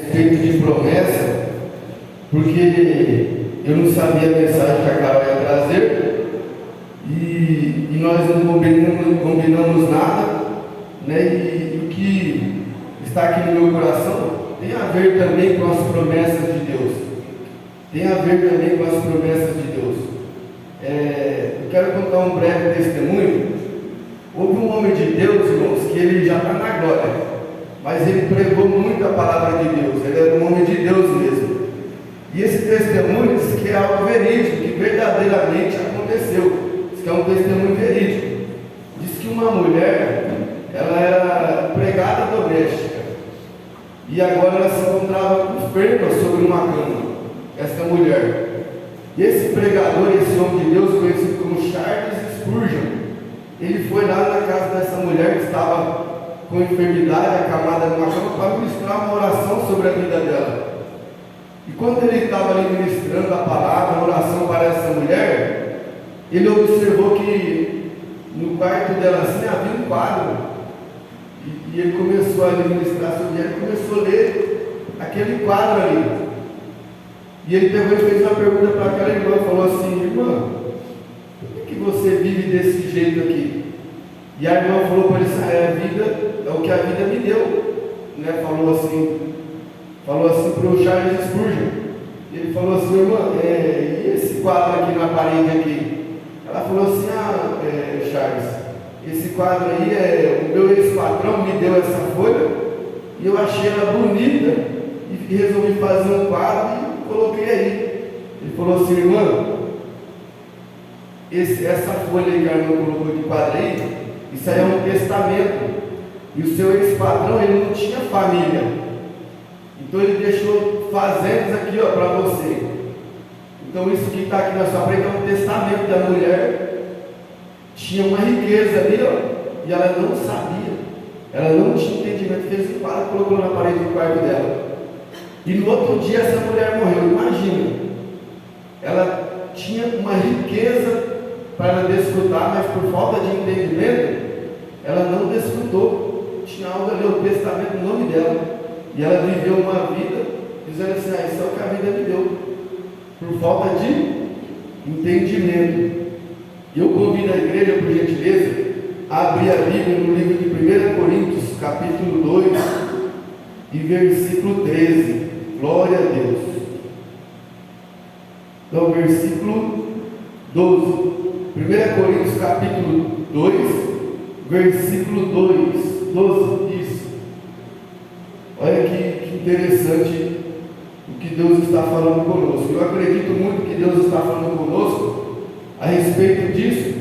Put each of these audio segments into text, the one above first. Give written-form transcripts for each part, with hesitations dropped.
respeito de promessa, porque eu não sabia a mensagem que a Carol ia trazer e nós não combinamos nada, né? E o que está aqui no meu coração tem a ver também com as promessas de Deus. Tem a ver também com as promessas de Deus. Eu quero contar um breve testemunho. Houve um homem de Deus, irmãos, que ele já está na glória, mas ele pregou muito a palavra de Deus. Ele era um homem de Deus mesmo. E esse testemunho diz que é algo verídico, que verdadeiramente aconteceu. Diz que é um testemunho verídico. Diz que uma mulher, ela era empregada doméstica, e agora ela se encontrava enferma sobre uma cama, essa mulher. E esse pregador, esse homem de Deus, conhecido como Charles Spurgeon, ele foi lá na casa dessa mulher que estava com enfermidade, acamada numa cama, para ministrar uma oração sobre a vida dela. E quando ele estava ali ministrando a palavra, a oração para essa mulher, ele observou que no quarto dela assim havia um quadro. E ele começou a ministrar sobre ela, começou a ler aquele quadro ali. E ele pegou e fez uma pergunta para aquela irmã, falou assim: irmã, por que você vive desse jeito aqui? E a irmã falou para ele: a vida é o que a vida me deu, né? Falou assim para o Charles Spurgeon. Ele falou assim: irmã, e esse quadro aqui na parede aqui? Ela falou assim: Charles, esse quadro aí, o meu ex-patrão me deu essa folha e eu achei ela bonita e resolvi fazer um quadro e coloquei aí. Ele falou assim: irmã, essa folha aí que a irmã colocou de quadro aí, isso aí é um testamento. E o seu ex-patrão, ele não tinha família, então ele deixou fazendas aqui, ó, para você. Então isso que está aqui na sua frente é um testamento da mulher. Tinha uma riqueza ali, ó, e ela não sabia, ela não tinha entendimento. Fez um quadro, colocou na parede do quarto dela. E no outro dia essa mulher morreu. Imagina, ela tinha uma riqueza para ela desfrutar, mas por falta de entendimento ela não desfrutou. Tinha algo ali, o testamento no nome dela, e ela viveu uma vida dizendo assim: isso é o que a vida me deu, por falta de entendimento. E eu convido a igreja, por gentileza, a abrir a Bíblia no livro de 1 Coríntios, capítulo 2 e versículo 13. Glória a Deus. Então, versículo 12. 1 Coríntios, capítulo 2, versículo 12. Isso. Olha que interessante o que Deus está falando conosco. Eu acredito muito que Deus está falando conosco a respeito disso,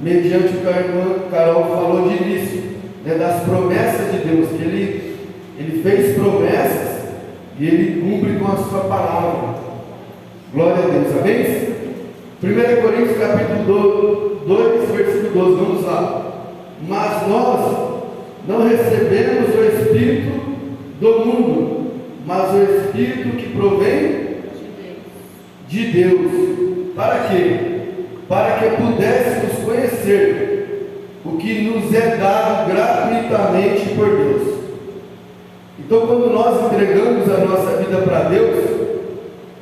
mediante o que a irmã Carol falou de início, né, das promessas de Deus, que ele fez promessas e ele cumpre com a sua palavra. Glória a Deus, amém? 1 Coríntios capítulo 2, versículo 12, vamos lá. Mas nós não recebemos o Espírito do mundo, mas o Espírito que provém de Deus. Para quê? Para que pudéssemos conhecer o que nos é dado gratuitamente por Deus. Então, quando nós entregamos a nossa vida para Deus,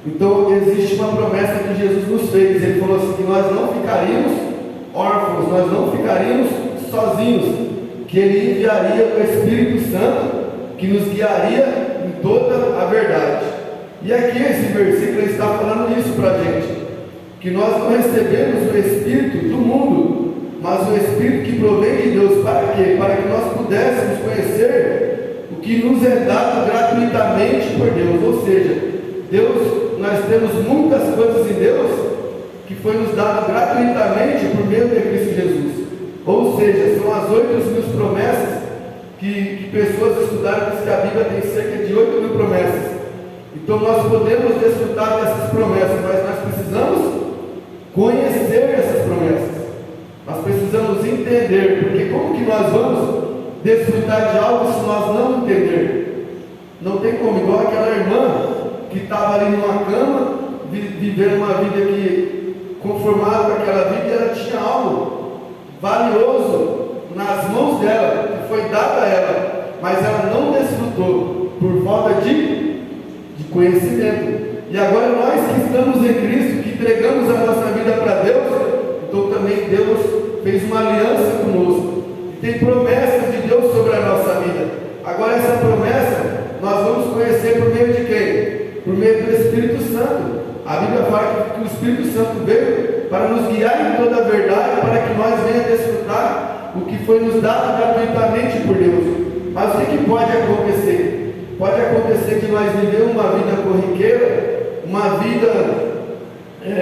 então existe uma promessa que Jesus nos fez. Ele falou assim: que nós não ficaríamos órfãos, nós não ficaríamos sozinhos, que Ele enviaria o Espírito Santo, que nos guiaria em toda a verdade. E aqui esse versículo está falando isso para a gente, que nós não recebemos o Espírito do mundo, mas o Espírito que provém de Deus. Para quê? Para que nós pudéssemos conhecer o que nos é dado gratuitamente por Deus. Ou seja, nós temos muitas coisas em Deus que foi nos dado gratuitamente por meio de Cristo Jesus. Ou seja, são as 8.000 promessas que pessoas estudaram, diz que a Bíblia tem cerca de 8.000 promessas. Então nós podemos desfrutar dessas promessas, mas nós precisamos conhecer essas promessas. Nós precisamos entender, porque como que nós vamos desfrutar de algo se nós não entender? Não tem como, igual aquela irmã que estava ali numa cama, vivendo uma vida que conformada com aquela vida, e ela tinha algo valioso nas mãos dela, que foi dado a ela, mas ela não desfrutou por falta de de conhecimento. E agora nós que estamos em Cristo, que entregamos a nossa vida para Deus, então também Deus fez uma aliança conosco. E tem promessas de Deus sobre a nossa vida. Agora essa promessa nós vamos conhecer por meio de quem? Por meio do Espírito Santo. A Bíblia fala que o Espírito Santo veio para nos guiar em toda a verdade, para que nós venhamos desfrutar o que foi nos dado gratuitamente por Deus. Mas o que pode acontecer? Pode acontecer que nós vivemos uma vida corriqueira,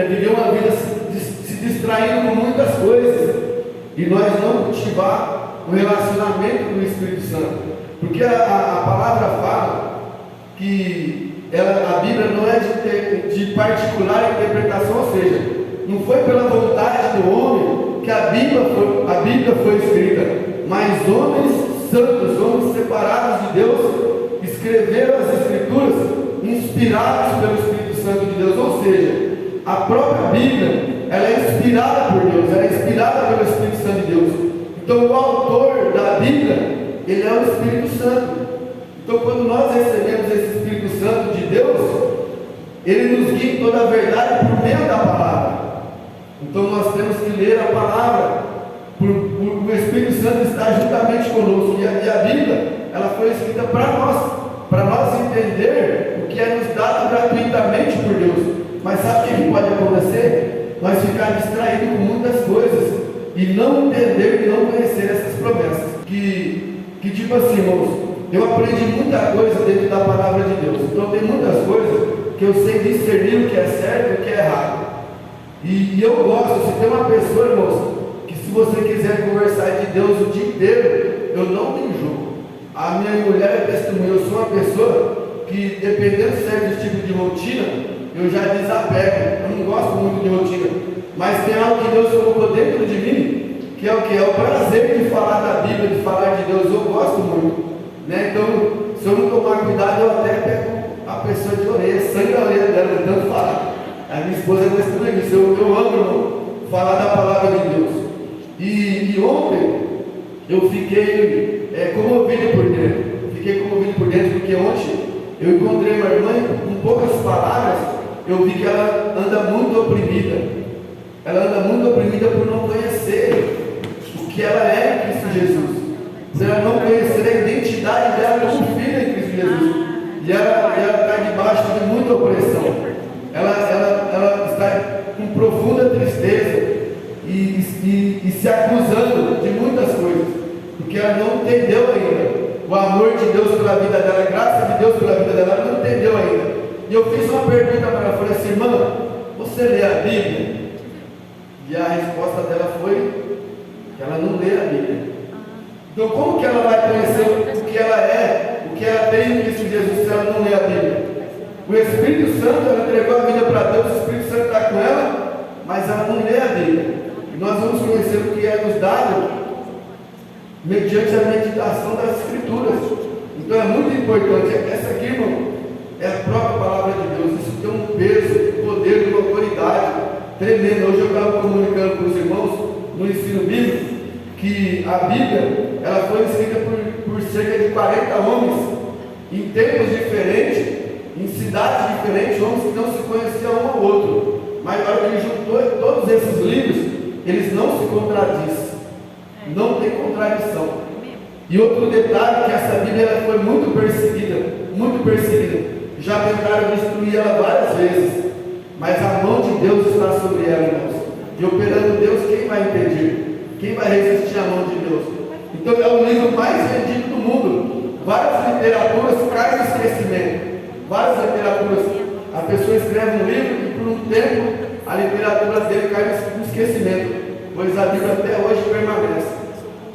viver uma vida se distraindo com muitas coisas, e nós não cultivar o relacionamento com o Espírito Santo. Porque a palavra fala que a Bíblia não é de particular interpretação, ou seja, não foi pela vontade do homem que a Bíblia foi escrita, mas homens santos, homens separados de Deus, escreveram as Escrituras inspirados pelo Espírito Santo de Deus. Ou seja, a própria Bíblia, ela é inspirada por Deus, ela é inspirada pelo Espírito Santo de Deus. Então o autor da Bíblia, ele é o Espírito Santo. Então quando nós recebemos esse Espírito Santo de Deus, ele nos guia em toda a verdade por meio da palavra. Então nós temos que ler a palavra, o Espírito Santo está juntamente conosco, e a Bíblia, ela foi escrita para nós entender o que é nos dado gratuitamente por Deus. Mas sabe o que pode acontecer? Nós ficar distraídos com muitas coisas e não entender e não conhecer essas promessas. Que tipo assim, irmãos, eu aprendi muita coisa dentro da palavra de Deus. Então tem muitas coisas que eu sei discernir o que é certo e o que é errado. E eu gosto, se tem uma pessoa, irmãos, que se você quiser conversar de Deus o dia inteiro, eu não tenho jogo. A minha mulher é testemunha, eu sou uma pessoa que, dependendo de certo tipo de rotina, eu já desapego. Eu não gosto muito de rotina, mas tem algo que Deus colocou dentro de mim, que é o que? É o prazer de falar da Bíblia, de falar de Deus. Eu gosto muito, né? Então, se eu não tomar cuidado, eu até pego a pessoa de orelha, sangue a orelha dela, de tanto falar. A minha esposa é testemunha disso. Eu amo, irmão, falar da palavra de Deus. E ontem eu fiquei comovido por dentro. Fiquei comovido por dentro porque ontem eu encontrei uma irmã e, com poucas palavras, eu vi que ela anda muito oprimida. Ela anda muito oprimida por não conhecer o que ela é em Cristo Jesus. Por ela não conhecer a identidade dela como filha em Cristo Jesus. E ela está debaixo de muita opressão. Ela está com profunda tristeza e se acusando de muitas coisas, porque ela não entendeu ainda o amor de Deus pela vida dela, a graça de Deus pela vida dela, ela não entendeu ainda. E eu fiz uma pergunta para ela, falei assim: irmã, você lê a Bíblia? E a resposta dela foi que ela não lê a Bíblia. Então como que ela vai conhecer o que ela é, o que ela tem em Cristo Jesus, se ela não lê a Bíblia? O Espírito Santo, ela entregou a vida para Deus, o Espírito Santo está com ela, mas ela não lê a Bíblia. E nós vamos conhecer o que é nos dado mediante a meditação das Escrituras. Então é muito importante. Essa aqui, irmão, é a própria palavra de Deus. Isso tem um peso, um poder, uma autoridade tremenda. Hoje eu estava comunicando com os irmãos no ensino bíblico que a Bíblia, ela foi escrita por cerca de 40 homens em tempos diferentes, em cidades diferentes, homens que não se conheciam um ao outro. Mas na hora que ele juntou todos esses livros, eles não se contradizem. Não tem contradição. E outro detalhe, que essa Bíblia ela foi muito perseguida, muito perseguida. Já tentaram destruir ela várias vezes, mas a mão de Deus está sobre ela, irmãos. E operando Deus, quem vai impedir? Quem vai resistir à mão de Deus? Então é o livro mais vendido do mundo. Várias literaturas caem no esquecimento. Várias literaturas. A pessoa escreve um livro e por um tempo a literatura dele cai no esquecimento, pois a Bíblia até hoje permanece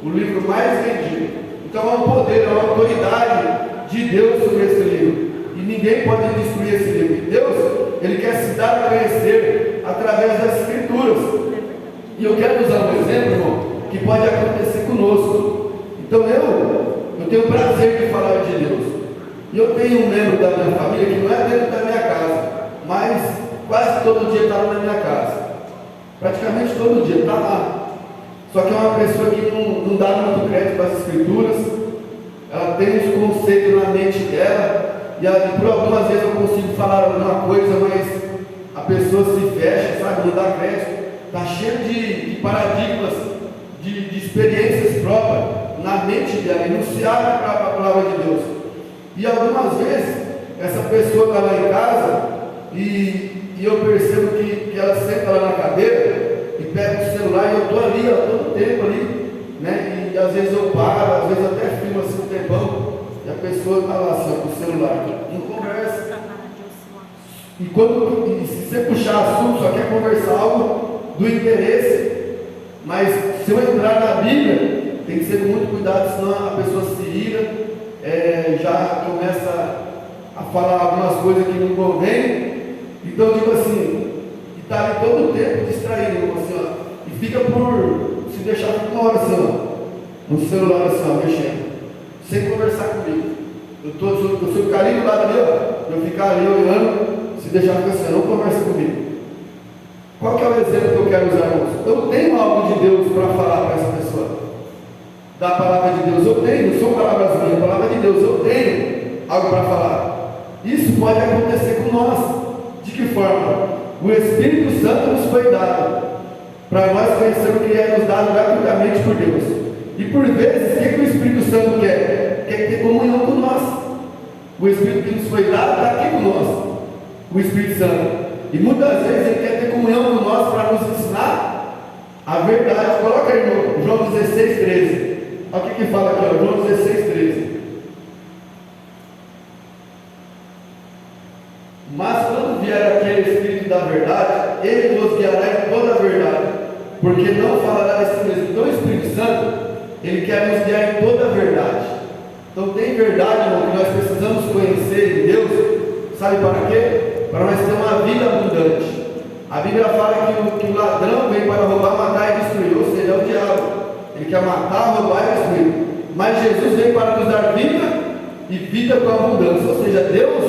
o livro mais vendido. Então há um poder, há uma autoridade de Deus sobre esse livro, e ninguém pode destruir esse livro. Deus, ele quer se dar a conhecer através das Escrituras. E eu quero usar um exemplo, irmão, que pode acontecer conosco. Então eu tenho o prazer de falar de Deus. E eu tenho um membro da minha família que não é dentro da minha casa, mas quase todo dia está na minha casa. Praticamente todo dia está lá. Só que é uma pessoa que não dá muito crédito para as Escrituras. Ela tem uns conceitos na mente dela e por algumas vezes eu consigo falar alguma coisa, mas a pessoa se fecha, sabe, não dá crédito. Está cheio de paradigmas, de experiências próprias na mente dela, e não se abre para a palavra de Deus. E algumas vezes, essa pessoa está lá em casa, e eu percebo que ela senta lá na cadeira, e pega o celular, e eu estou ali, todo o tempo ali, né? E às vezes eu paro, às vezes até filmo assim um tempão, e a pessoa está lá assim, com o celular, não conversa. E se você puxar assunto, só quer conversar algo do interesse, mas se eu entrar na Bíblia, tem que ser com muito cuidado, senão a pessoa se ira, já começa a falar algumas coisas que não convém. Então, tipo assim, e está ali todo o tempo distraído, assim, ó, e fica por se deixar uma hora assim, ó, no celular assim, ó, mexendo, sem conversar comigo. Se eu ficar ali do lado ali, ó, eu ficar ali olhando, se deixar ficar assim, não conversa comigo. Qual que é o exemplo que eu quero usar, irmãos? Eu tenho algo de Deus para falar para essa pessoa. Da palavra de Deus eu tenho, não são palavras minhas, a palavra de Deus eu tenho algo para falar. Isso pode acontecer com nós. De que forma? O Espírito Santo nos foi dado para nós conhecermos que é nos dado gratuitamente por Deus. E por vezes, o que o Espírito Santo quer? Quer ter comunhão com nós. O Espírito que nos foi dado está aqui conosco, o Espírito Santo. E muitas vezes ele quer ter comunhão com nós para nos ensinar a verdade. Coloca aí no João 16, 13. Olha o que fala aqui, ó, João 16, 13. Mas quando vier aquele Espírito da verdade, ele nos guiará em toda a verdade, porque não falará de si mesmo. Então o Espírito Santo, ele quer nos guiar em toda a verdade. Então tem verdade, irmão, que nós precisamos conhecer em Deus, sabe para quê? Para nós ter uma vida abundante. A Bíblia fala que o ladrão vem para roubar, matar e destruir, ou seja, é o diabo. Ele quer matar, roubar e destruir. Mas Jesus veio para nos dar vida e vida com abundância. Ou seja, Deus,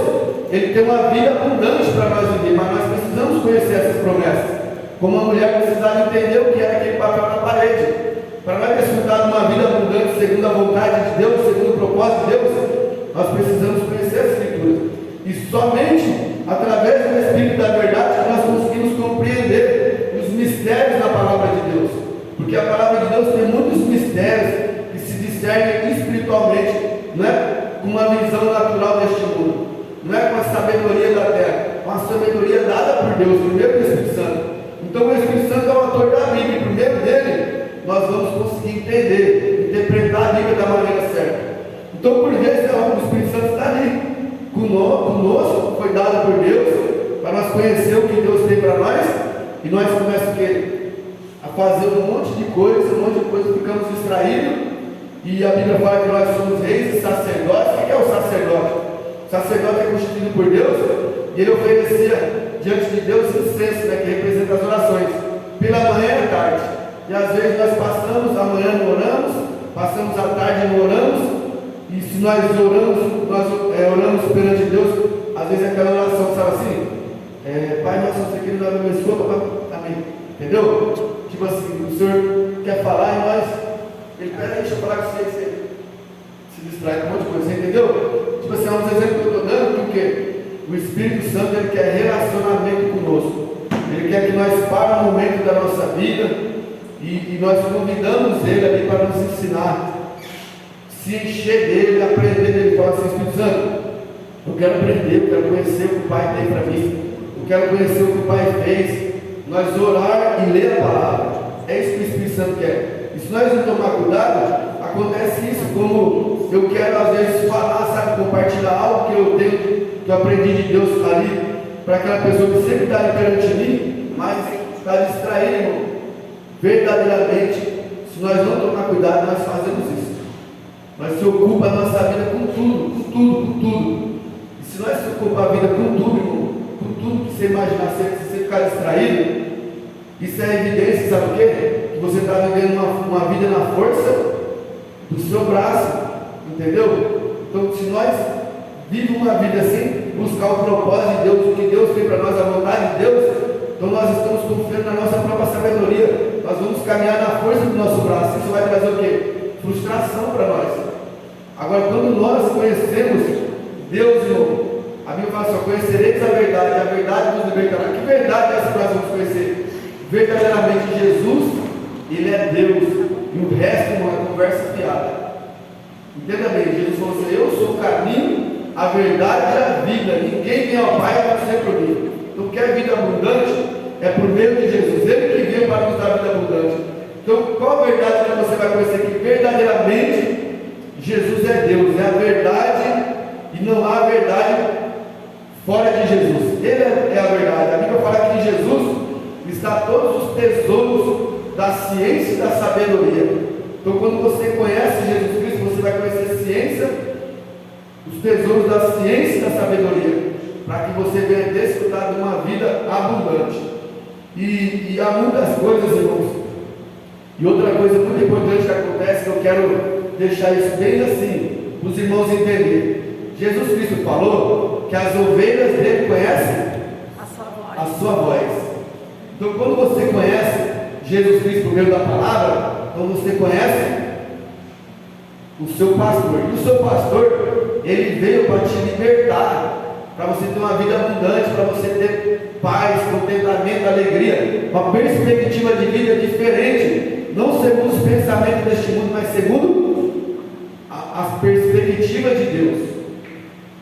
ele tem uma vida abundante para nós viver, mas nós precisamos conhecer essas promessas. Como a mulher precisava entender o que era aquele papel na parede. Para nós desfrutar de uma vida abundante segundo a vontade de Deus, segundo o propósito de Deus, nós precisamos conhecer as Escrituras. E somente através do Espírito da verdade que nós conseguimos compreender os mistérios da palavra de Deus. Porque a palavra de Deus tem muitos mistérios que se discernem espiritualmente, não é com uma visão natural deste mundo, não é com a sabedoria da terra, com a sabedoria dada por Deus, primeiro do Espírito Santo. Então o Espírito Santo é o autor da Bíblia, e por meio dele nós vamos conseguir entender, interpretar a Bíblia da maneira certa. Então por vezes o Espírito Santo está ali conosco, foi dado por Deus, para nós conhecer o que Deus tem para nós, e nós começamos a fazer um monte de coisa, ficamos distraídos, e a Bíblia fala que nós somos reis e sacerdotes. O que é o sacerdote? O sacerdote é constituído por Deus, e ele oferecia diante de Deus incenso, né, que representa as orações, pela manhã e à tarde. E às vezes nós passamos a manhã não oramos, passamos a tarde não oramos, e se nós oramos perante Deus, às vezes aquela oração sabe assim, Pai nosso, você querido, nos abençoa, amém, entendeu? Tipo assim, o Senhor quer falar e nós, ele, peraí, deixa eu falar com você se distrai com um monte de coisa, você entendeu? Tipo assim, é um exemplo que eu estou dando, porque o Espírito Santo, ele quer relacionamento conosco, ele quer que nós paremos um momento da nossa vida, e nós convidamos ele ali para nos ensinar, se encher dele, aprender dele. Fala assim: Espírito Santo, eu quero aprender, eu quero conhecer o que o Pai tem para mim, eu quero conhecer o que o Pai fez. Nós orar e ler a palavra, é isso que o Espírito Santo quer. E se nós não tomar cuidado, acontece isso, como eu quero às vezes falar, sabe, compartilhar algo que eu tenho, que eu aprendi de Deus ali, para aquela pessoa que sempre está ali perante mim, mas está distraído, irmão. Verdadeiramente, se nós não tomar cuidado, nós fazemos isso. Nós se ocupamos a nossa vida com tudo. E se nós se ocupamos a vida com tudo, irmão, com tudo que você imaginar, se você ficar distraído, isso é evidência, sabe o quê? Que você está vivendo uma vida na força do seu braço, entendeu? Então, se nós vivemos uma vida sem buscar o propósito de Deus, o que Deus tem para nós, a vontade de Deus, então nós estamos confiando na nossa própria sabedoria. Nós vamos caminhar na força do nosso braço. Isso vai trazer o quê? Frustração para nós. Agora, quando nós conhecemos Deus, irmão, a Bíblia fala assim: conhecereis a verdade nos libertará. Que verdade é essa que nós vamos conhecer? Verdadeiramente Jesus, Ele é Deus, e o resto é uma conversa fiada. Entenda bem, Jesus falou assim: eu sou o caminho, a verdade e a vida, ninguém vem ao Pai a não ser por mim. Então, quer vida abundante? É por meio de Jesus, Ele que veio para nos dar vida abundante. Então, qual a verdade que você vai conhecer? Que verdadeiramente Jesus é Deus, é a verdade, e não há verdade fora de Jesus. Ele é a verdade. A Bíblia fala que em Jesus está todos os tesouros da ciência e da sabedoria. Então, quando você conhece Jesus Cristo, você vai conhecer a ciência, os tesouros da ciência e da sabedoria, para que você venha desfrutar de uma vida abundante. E há muitas coisas, irmãos. E outra coisa muito importante que acontece, que eu quero deixar isso bem assim, para os irmãos entenderem. Jesus Cristo falou que as ovelhas dele conhecem a sua voz. Então, quando você conhece Jesus Cristo por meio da palavra, então você conhece o seu pastor. E o seu pastor, ele veio para te libertar, para você ter uma vida abundante, para você ter paz, contentamento, alegria, uma perspectiva de vida diferente, não segundo os pensamentos deste mundo, mas segundo as perspectivas de Deus.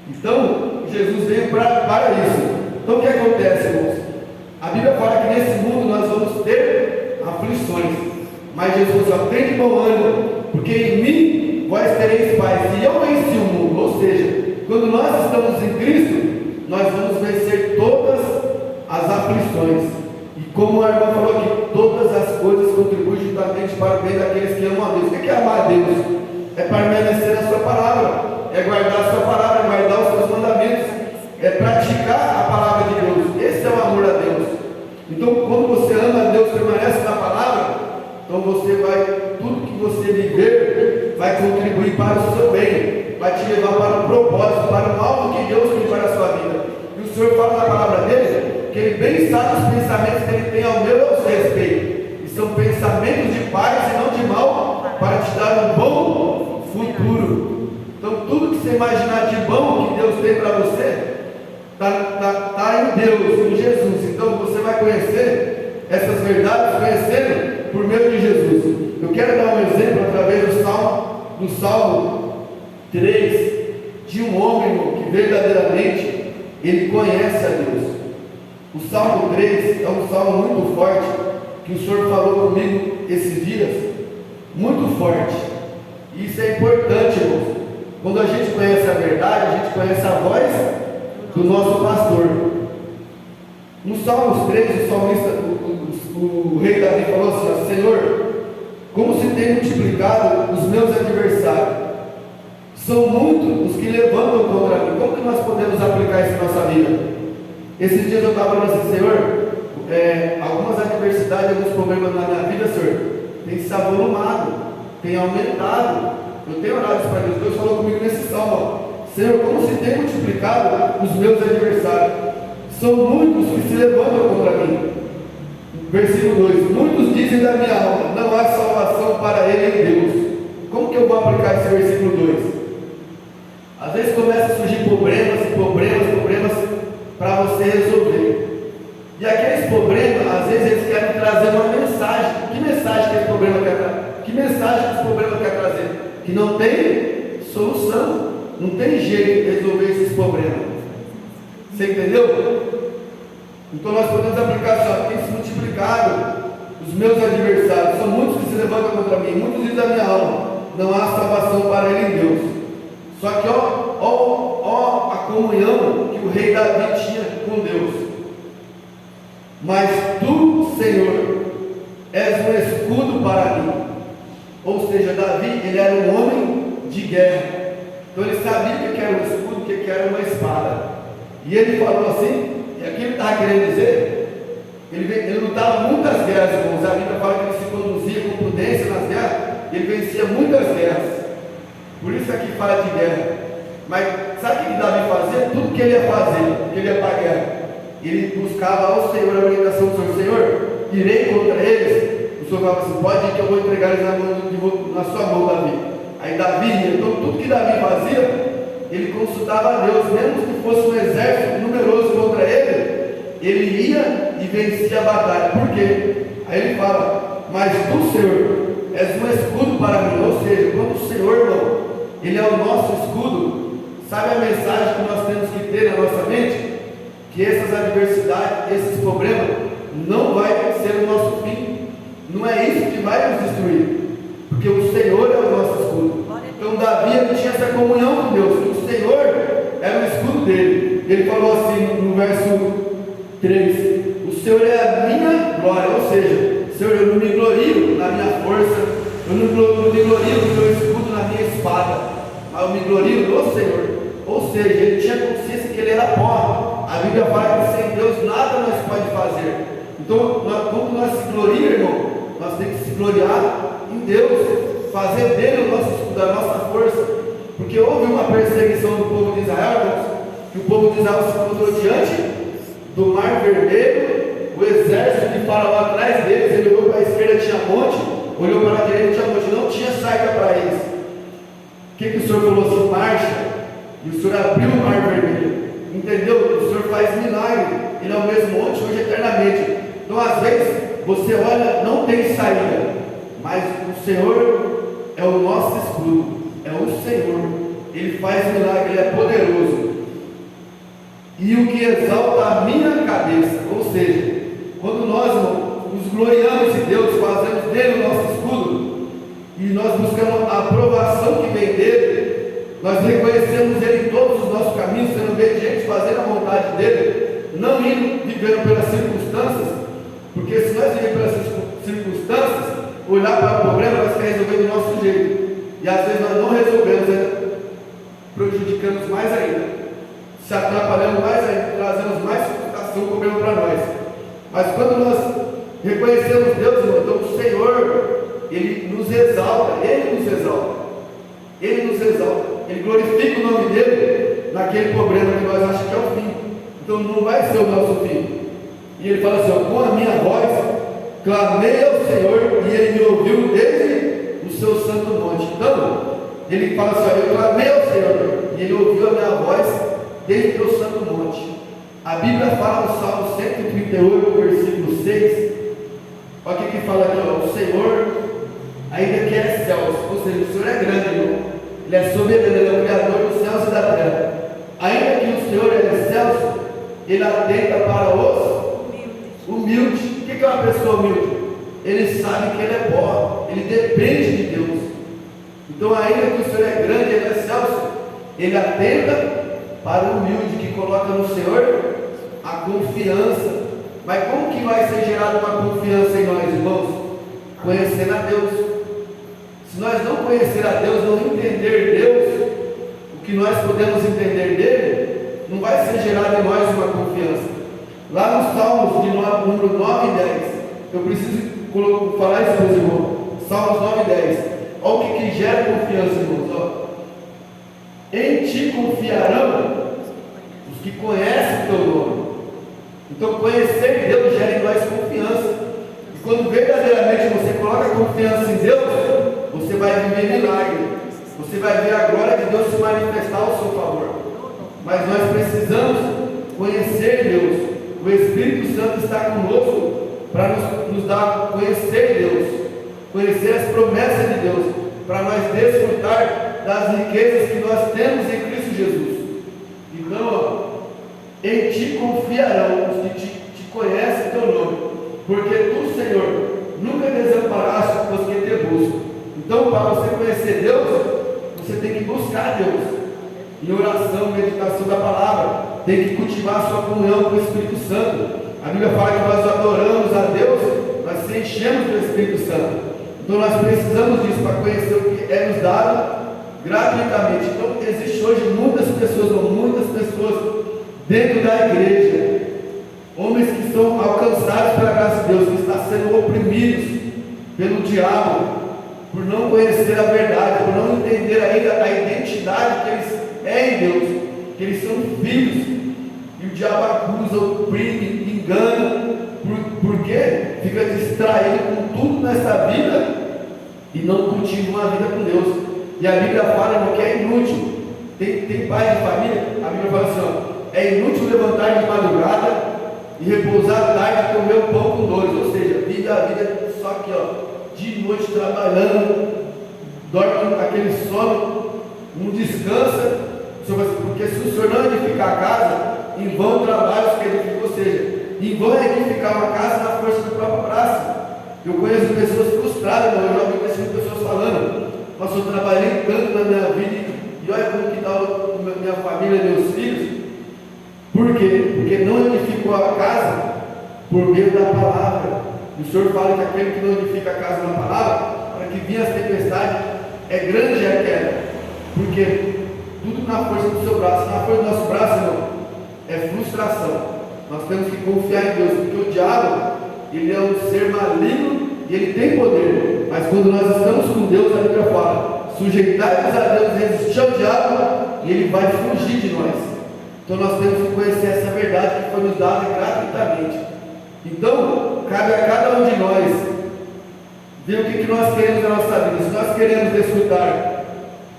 Então, Jesus veio para isso. Então, o que acontece, irmãos? A Bíblia fala que nesse mundo nós vamos ter aflições, mas Jesus falou: tem de bom ânimo, porque em mim vós tereis paz, e eu venci o mundo. Ou seja, quando nós estamos em Cristo, nós vamos vencer todas as aflições. E como a irmã falou aqui, todas as coisas contribuem juntamente para o bem daqueles que amam a Deus. O que é amar a Deus? É permanecer na sua palavra, é guardar a sua palavra, é guardar os seus mandamentos, é praticar a palavra de Deus. Esse é o amor a Deus. Então, quando você ama a Deus, permanece na palavra, então você vai, tudo que você viver vai contribuir para o seu bem, vai te levar para o propósito, para o alvo que Deus tem para a sua vida. E o Senhor fala na palavra dele que Ele bem sabe os pensamentos que Ele tem ao meu e ao seu respeito, e são pensamentos de paz e não de mal, para te dar um bom futuro. Então, tudo que você imaginar de bom que Deus tem para você está em Deus, em Jesus. Então, você vai conhecer essas verdades conhecendo por meio de Jesus. Eu quero dar um exemplo através do Salmo 3, de um homem que verdadeiramente ele conhece a Deus. O Salmo 3 é um salmo muito forte, que o Senhor falou comigo esses dias, muito forte. E isso é importante, irmãos. Quando a gente conhece a verdade, a gente conhece a voz do nosso pastor. No Salmos 3, o salmista, o rei Davi falou assim: Senhor, como se tem multiplicado os meus adversários, são muitos os que levantam contra mim. Como que nós podemos aplicar isso na nossa vida? Esses dias eu estava falando assim: Senhor, algumas adversidades, alguns problemas na minha vida, Senhor, tem se avolumado, tem aumentado. Eu tenho orado isso para Deus. Deus falou comigo nesse salmo: Senhor, como se tem multiplicado os meus adversários, são muitos que se levantam contra mim. Versículo 2: muitos dizem da minha alma, não há salvação para ele em Deus. Como que eu vou aplicar esse versículo 2? Às vezes começa a surgir problemas para você resolver. E aqueles problemas, às vezes eles querem trazer uma mensagem. Que mensagem que esse problema quer trazer? Que mensagem que esse problema quer trazer? Que não tem solução, não tem jeito de resolver esses problemas. Você entendeu? Então nós podemos aplicar só: tem se multiplicado os meus adversários, são muitos que se levantam contra mim, muitos dizem da minha alma, não há salvação para ele em Deus. Só que ó a comunhão que o rei Davi tinha com Deus. Mas tu, Senhor, és um escudo para mim. Ou seja, Davi, ele era um homem de guerra. Então ele sabia que era um escudo, que era uma espada. E ele falou assim, e aqui ele estava querendo dizer, ele lutava muitas guerras, irmãos. A Bíblia fala que ele se conduzia com prudência nas guerras, e ele vencia muitas guerras. Por isso aqui fala de guerra. Mas sabe o que Davi fazia? Tudo que ele ia fazer, que ele ia para a guerra, ele buscava ao Senhor a orientação do Senhor. Senhor, irei contra eles. O Senhor falava assim: pode ir que eu vou entregar eles na sua mão, Davi. Aí Davi ia. Então tudo que Davi fazia, ele consultava a Deus, mesmo que fosse um exército numeroso contra ele ia e vencia a batalha. Por quê? Aí ele fala: mas tu, Senhor, és um escudo para mim. Ou seja, quando o Senhor, irmão, ele é o nosso escudo, sabe a mensagem que nós temos que ter na nossa mente? Que essas adversidades, esses problemas, não vai ser o nosso fim. Não é isso que vai nos destruir, porque o Senhor é o nosso escudo. Então Davi, ele tinha essa comunhão com Deus, que o Senhor era o escudo dele. Ele falou assim no verso 3: o Senhor é a minha glória. Ou seja, Senhor, eu não me glorio na minha força, eu não me glorio no meu escudo, na minha espada, mas eu me glorio no Senhor. Ou seja, ele tinha consciência que ele era pó. A Bíblia fala que sem Deus nada nós pode fazer. Então, quando nós se gloriamos, irmão, nós temos que se gloriar em Deus, fazer dele o nosso escudo, a nossa força. Porque houve uma perseguição do povo de Israel, irmãos, que o povo de Israel se encontrou diante do Mar Vermelho, o exército de Faraó atrás deles. Ele olhou para a esquerda, tinha monte, olhou para a direita, tinha monte, não tinha saída para eles. O que o Senhor falou assim? Marcha. E o Senhor abriu o Mar Vermelho. Entendeu? O Senhor faz milagre. Ele é o mesmo ontem, hoje, eternamente. Então, às vezes, você olha, não tem saída, mas o Senhor é o nosso escudo, é o Senhor. Ele faz milagre, Ele é poderoso. E o que exalta a minha cabeça. Ou seja, quando nós nos gloriamos em Deus, fazemos dele o nosso escudo, e nós buscamos a aprovação que vem dele, nós reconhecemos ele em todos os nossos caminhos, sendo obedientes, fazendo a vontade dele, não indo vivendo pelas circunstâncias, porque se nós vivemos pelas circunstâncias, olhar para o problema, nós queremos resolver do nosso jeito, e às vezes nós não resolvemos, prejudicamos mais ainda, se atrapalhando mais ainda, trazemos mais frustração e problema para nós. Mas quando nós reconhecemos Deus, irmão, então o Senhor, Ele nos exalta, Ele nos exalta, Ele nos exalta, Ele glorifica o nome dEle naquele problema que nós achamos que é o fim. Então não vai ser o nosso fim. E Ele fala assim: ó, com a minha voz clamei ao Senhor e Ele me ouviu desde o seu santo monte. Então Ele fala assim: ó, eu clamei ao Senhor e Ele ouviu a minha voz desde o seu santo monte. A Bíblia fala no Salmo 138, versículo 6, olha o que fala aqui, ó: o Senhor ainda que é céus, ou seja, o Senhor é grande, irmão. Ele é soberano, Ele é o Criador dos céus e da terra. Ainda que o Senhor é excelso, Ele atenta para os humildes. O que é uma pessoa humilde? Ele sabe que ele é pó, ele depende de Deus. Então, ainda que o Senhor é grande, Ele é excelso, Ele atenta para o humilde, que coloca no Senhor a confiança. Mas como que vai ser gerada uma confiança em nós, irmãos? Conhecendo a Deus. Se nós não conhecer a Deus, não entender Deus, o que nós podemos entender dele, não vai ser gerado em nós uma confiança. Lá nos Salmos de número 9 e 10, eu preciso falar isso para os irmãos. Salmos 9 e 10. Olha o que gera confiança, irmãos. Ó. Em ti confiarão os que conhecem o teu nome. Então, conhecer Deus gera em nós confiança. E quando verdadeiramente você coloca confiança em Deus, você vai viver milagre. Você vai ver a glória de Deus se manifestar ao seu favor. Mas nós precisamos conhecer Deus. O Espírito Santo está conosco para nos dar conhecer Deus, conhecer as promessas de Deus, para nós desfrutar das riquezas que nós temos em Cristo Jesus. Então, ó, em ti confiarão os que te conhecem teu nome, porque tu, Senhor, nunca desamparaste os que te buscam. Então, para você conhecer Deus, você tem que buscar Deus em oração, meditação da palavra, tem que cultivar a sua comunhão com o Espírito Santo. A Bíblia fala que nós adoramos a Deus, nós se enchemos do Espírito Santo. Então nós precisamos disso para conhecer o que é nos dado gratuitamente. Então existe hoje muitas pessoas dentro da igreja, homens que são alcançados pela graça de Deus, que estão sendo oprimidos pelo diabo, por não conhecer a verdade, por não entender ainda a identidade que eles é em Deus, que eles são filhos, e o diabo acusa, oprime, engana, porque fica distraído com tudo nessa vida e não cultiva uma vida com Deus. E a Bíblia fala, irmão, que é inútil Tem pai de família, a Bíblia fala assim, ó, é inútil levantar de madrugada e repousar à tarde e comer o pão com dores, ou seja, vida a vida só aqui, ó, de noite trabalhando, dorme aquele sono, não descansa, porque se o Senhor não edificar a casa, em vão trabalhos que edifica, ou seja, em vão é edificar uma casa na força do próprio braço. Eu conheço pessoas frustradas, eu já ouvi pessoas falando, nossa, eu trabalhei tanto na minha vida e olha como que está minha família, meus filhos. Por quê? Porque não edificou a casa por meio da palavra. E o Senhor fala que aquele que não edifica a casa na palavra, para que vinha as tempestades, é grande a queda. Porque tudo na força do seu braço, na força do nosso braço, não, é frustração. Nós temos que confiar em Deus, porque o diabo, ele é um ser maligno e ele tem poder. Mas quando nós estamos com Deus, a Bíblia fala, sujeitai-vos a Deus, resistir ao diabo, e ele vai fugir de nós. Então nós temos que conhecer essa verdade que foi nos dada gratuitamente. Então, cabe a cada um de nós ver o que nós queremos na nossa vida. Se nós queremos desfrutar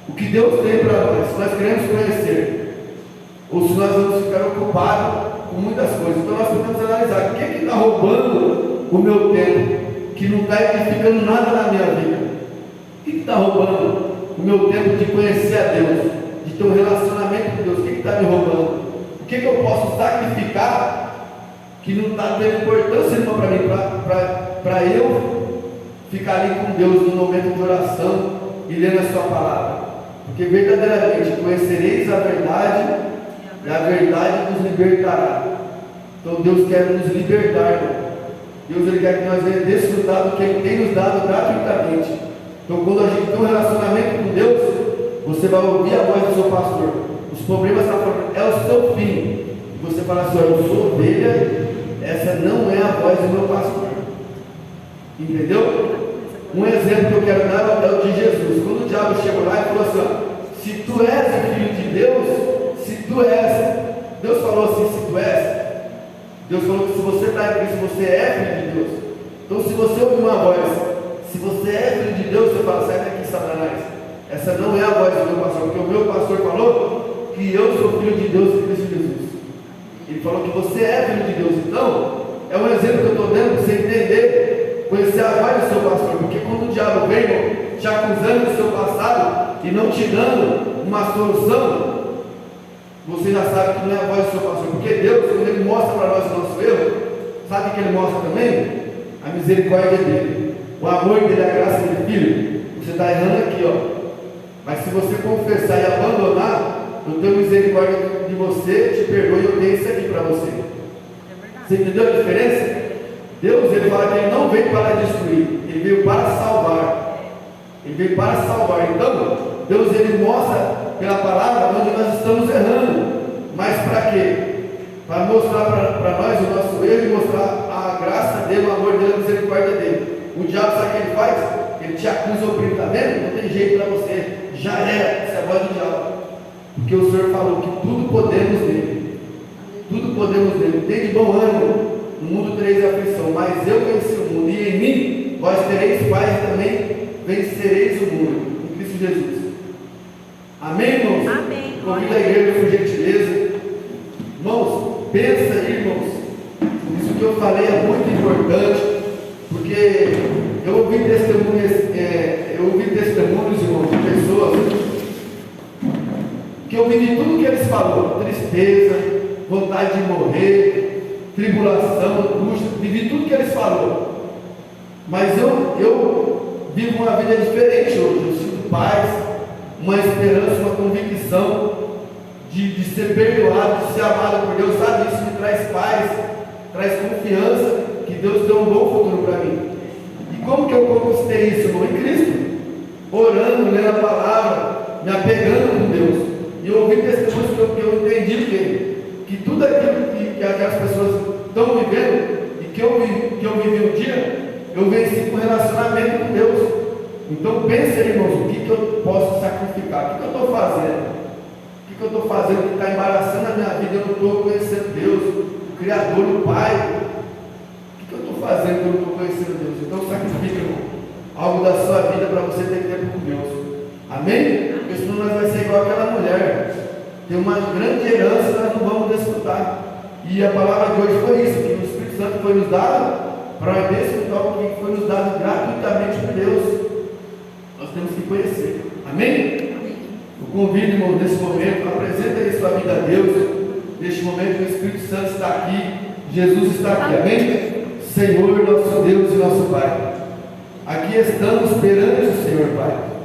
o que Deus tem para nós, se nós queremos conhecer, ou se nós vamos ficar ocupados com muitas coisas. Então nós podemos analisar o que está roubando o meu tempo, que não está edificando nada na minha vida. O que está roubando o meu tempo de conhecer a Deus, de ter um relacionamento com Deus? O que está me roubando? O que eu posso sacrificar que não está tendo importância nenhuma para mim, para eu ficar ali com Deus no momento de oração e lendo a sua palavra? Porque verdadeiramente conhecereis a verdade e a verdade nos libertará. Então Deus quer nos libertar, irmão. Deus ele quer que nós venhamos desfrutar do que Ele tem nos dado gratuitamente. Então quando a gente tem um relacionamento com Deus, você vai ouvir a voz do seu pastor. Os problemas estão falando, é o seu fim. E você fala assim, eu sou ovelha, essa não é a voz do meu pastor. Entendeu? Um exemplo que eu quero dar é o de Jesus. Quando o diabo chegou lá e falou assim, se tu és o filho de Deus, se tu és, Deus falou assim, se tu és, Deus falou que se você está em Cristo, você é filho de Deus. Então se você ouvir uma voz, se você é filho de Deus, você fala, sai daqui, Satanás, essa não é a voz do meu pastor, porque o meu pastor falou que eu sou filho de Deus em Cristo Jesus. Ele falou que você é filho de Deus. Então, é um exemplo que eu estou dando para você entender, conhecer a voz do seu pastor, porque quando o diabo vem te acusando do seu passado e não te dando uma solução, você já sabe que não é a voz do seu pastor, porque Deus, quando Ele mostra para nós o nosso erro, sabe o que Ele mostra também? A misericórdia dEle, o amor dEle, a graça dEle. Filho, você está errando aqui, ó. Mas se você confessar e abandonar, eu tenho misericórdia de você, te perdoe, eu tenho isso aqui para você. Você entendeu a diferença? Deus, Ele fala que Ele não veio para destruir, Ele veio para salvar. Ele veio para salvar. Então, Deus, Ele mostra pela palavra onde nós estamos errando. Mas para quê? Para mostrar para nós o nosso erro e mostrar a graça dEle, o amor dEle, a misericórdia dEle. O diabo, sabe o que ele faz? Ele te acusa oprimido, está vendo? Não tem jeito para você. Já era, essa é a voz do diabo. Porque o Senhor falou que tudo podemos nele. Tudo podemos nele. Tem de bom ânimo. No mundo tereis aflição, mas eu venci o mundo. E em mim, vós tereis paz também, vencereis o mundo. Em Cristo Jesus. Amém, irmãos? Amém. Convido a igreja por gentileza. Irmãos, pensa aí, irmãos. Isso que eu falei é muito importante. Porque eu ouvi testemunhos, irmãos, de pessoas que eu vi de tudo que eles falaram, tristeza, vontade de morrer, tribulação, angústia, vivi tudo que eles falaram. Mas eu vivo uma vida diferente hoje. Eu sinto paz, uma esperança, uma convicção de ser perdoado, de ser amado por Deus. Sabe, isso me traz paz, traz confiança que Deus deu um bom futuro para mim. E como que eu conquistei isso, irmão? Em Cristo, orando, lendo a palavra, me apegando com Deus. E eu ouvi testemunhos que eu entendi que tudo aquilo que aquelas pessoas estão vivendo e que eu vivi um dia, eu venci com relacionamento com Deus. Então pense aí, irmãos, o que eu posso sacrificar? O que eu estou fazendo? O que eu estou fazendo que está embaraçando a minha vida? Eu não estou conhecendo Deus, o Criador, o Pai. O que eu estou fazendo que eu não estou conhecendo Deus? Então sacrifique, irmão, algo da sua vida para você ter tempo com Deus. Amém? Porque senão nós vamos ser igual aquela mulher. Tem uma grande herança, nós não vamos desfrutar. E a palavra de hoje foi isso, que o Espírito Santo foi nos dado para desfrutar o que foi nos dado gratuitamente por Deus. Nós temos que conhecer. Amém? Eu convido, irmão, nesse momento, apresenta aí sua vida a Deus. Neste momento o Espírito Santo está aqui, Jesus está aqui. Amém? Senhor, nosso Deus e nosso Pai, aqui estamos perante o Senhor, Pai.